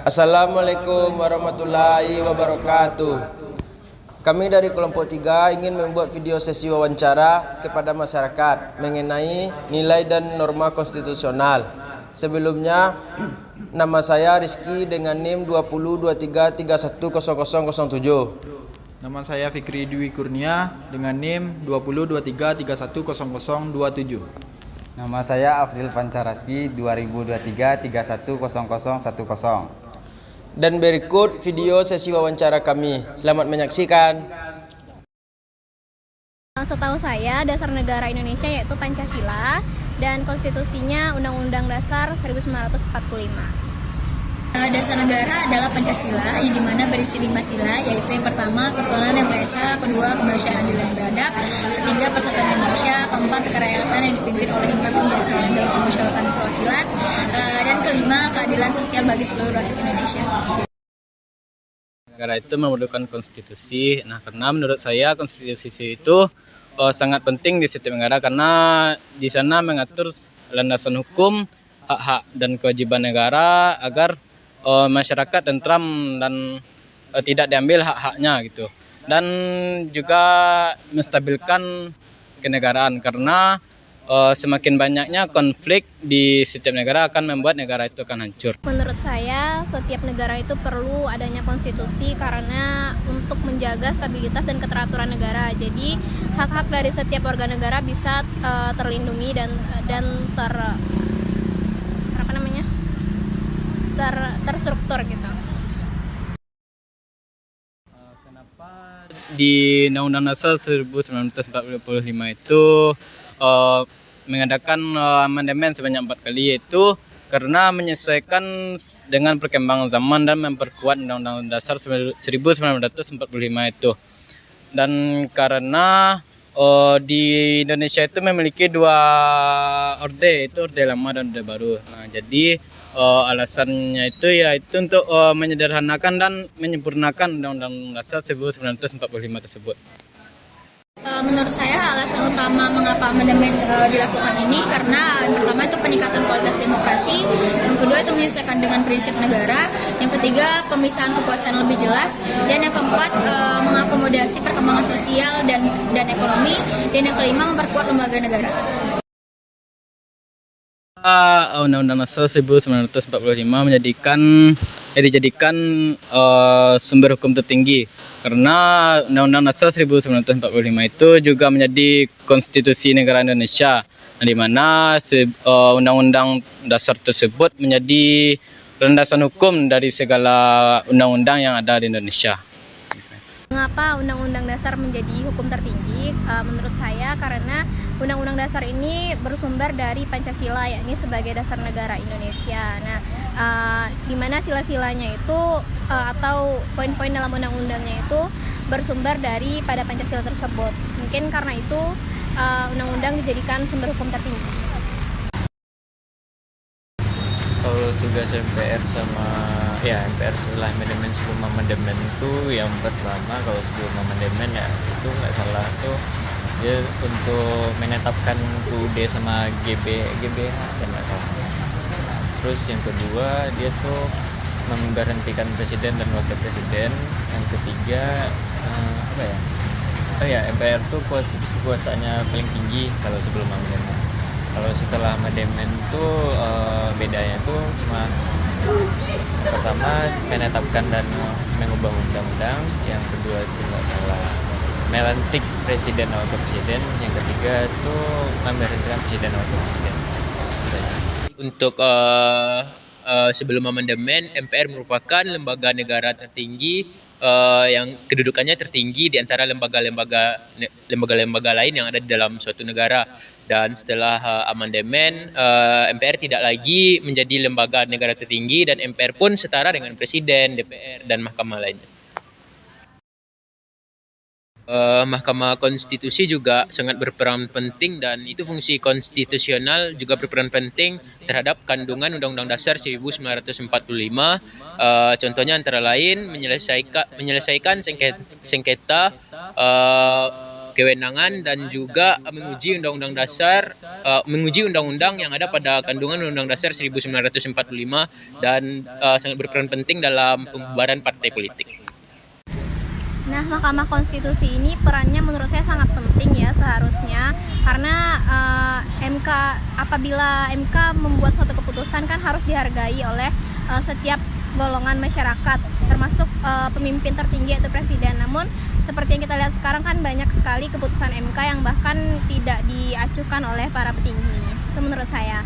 Assalamualaikum warahmatullahi wabarakatuh. Kami dari kelompok 3 ingin membuat video sesi wawancara kepada masyarakat mengenai nilai dan norma konstitusional. Sebelumnya, nama saya Rizky dengan NIM 2023310007. Nama saya Fikri Dwi Kurnia dengan NIM 2023310027. Nama saya Afdil Pancaraski 2023310010. Dan berikut video sesi wawancara kami. Selamat menyaksikan. Setahu saya, dasar negara Indonesia yaitu Pancasila dan konstitusinya Undang-Undang Dasar 1945. Dasar negara adalah Pancasila yang dimana berisi 5 sila, yaitu yang pertama ketuhanan yang Maha Esa, kedua kemanusiaan adil dan beradab, ketiga persatuan Indonesia, keempat kerakyatan yang dipimpin oleh hikmat kebijaksanaan dalam kemusyawaratan perwakilan, dan kelima keadilan sosial bagi seluruh rakyat Indonesia. Negara itu memerlukan konstitusi. Nah, karena menurut saya konstitusi itu sangat penting di setiap negara karena di sana mengatur landasan hukum, hak-hak dan kewajiban negara agar masyarakat tentram dan tidak diambil hak-haknya gitu. Dan juga menstabilkan kenegaraan karena semakin banyaknya konflik di setiap negara akan membuat negara itu akan hancur. Menurut saya, setiap negara itu perlu adanya konstitusi karena untuk menjaga stabilitas dan keteraturan negara. Jadi, hak-hak dari setiap warga negara bisa terlindungi dan terstruktur gitu. Kenapa di Undang-Undang Dasar 1945 itu mengadakan amandemen sebanyak 4 kali, yaitu karena menyesuaikan dengan perkembangan zaman dan memperkuat Undang-Undang Dasar 1945 itu. Dan karena di Indonesia itu memiliki 2 orde, itu orde lama dan orde baru. Nah, jadi alasannya itu yaitu untuk menyederhanakan dan menyempurnakan Undang-Undang Dasar 1945 tersebut. Menurut saya alasan utama mengapa amandemen dilakukan ini karena yang pertama itu peningkatan kualitas demokrasi, yang kedua itu menyesuaikan dengan prinsip negara, yang ketiga pemisahan kekuasaan lebih jelas, dan yang keempat mengakomodasi perkembangan sosial dan ekonomi, dan yang kelima memperkuat lembaga negara. Undang-Undang Dasar 1945 dijadikan sumber hukum tertinggi karena Undang-Undang Dasar 1945 itu juga menjadi konstitusi negara Indonesia, di mana Undang-Undang Dasar tersebut menjadi landasan hukum dari segala undang-undang yang ada di Indonesia. Mengapa Undang-Undang Dasar menjadi hukum tertinggi? Menurut saya karena Undang-Undang Dasar ini bersumber dari Pancasila, yakni sebagai dasar negara Indonesia. Nah, di mana sila-silanya itu atau poin-poin dalam undang-undangnya itu bersumber dari pada Pancasila tersebut. Mungkin karena itu undang-undang dijadikan sumber hukum tertinggi. Kalau tugas MPR MPR setelah amandemen sebelum amandemen itu yang pertama, kalau sebelum amandemen ya itu nggak salah tuh dia untuk menetapkan UUD sama GBH dan nggak salah. Terus yang kedua dia tuh memberhentikan presiden dan wakil presiden. Yang ketiga MPR tuh kekuasaannya paling tinggi kalau sebelum amandemen. Kalau setelah amandemen tuh bedanya tuh cuma yang pertama menetapkan dan mengubah undang-undang, yang kedua itu nggak salah melantik presiden dan wakil presiden, yang ketiga itu memberhentikan presiden dan wakil presiden. Untuk sebelum amandemen, MPR merupakan lembaga negara tertinggi yang kedudukannya tertinggi di antara lembaga-lembaga lain yang ada di dalam suatu negara. Dan setelah amandemen, MPR tidak lagi menjadi lembaga negara tertinggi dan MPR pun setara dengan Presiden, DPR, dan Mahkamah lainnya. Mahkamah Konstitusi juga sangat berperan penting, dan itu fungsi konstitusional juga berperan penting terhadap kandungan Undang-Undang Dasar 1945. Contohnya antara lain menyelesaikan sengketa kewenangan dan juga menguji undang-undang dasar, menguji undang-undang yang ada pada kandungan Undang-Undang Dasar 1945 dan sangat berperan penting dalam pembubaran partai politik. Nah, Mahkamah Konstitusi ini perannya menurut saya sangat penting ya seharusnya, karena apabila MK membuat suatu keputusan kan harus dihargai oleh setiap golongan masyarakat, termasuk pemimpin tertinggi yaitu presiden. Namun seperti yang kita lihat sekarang kan banyak sekali keputusan MK yang bahkan tidak diacuhkan oleh para petinggi. Itu menurut saya.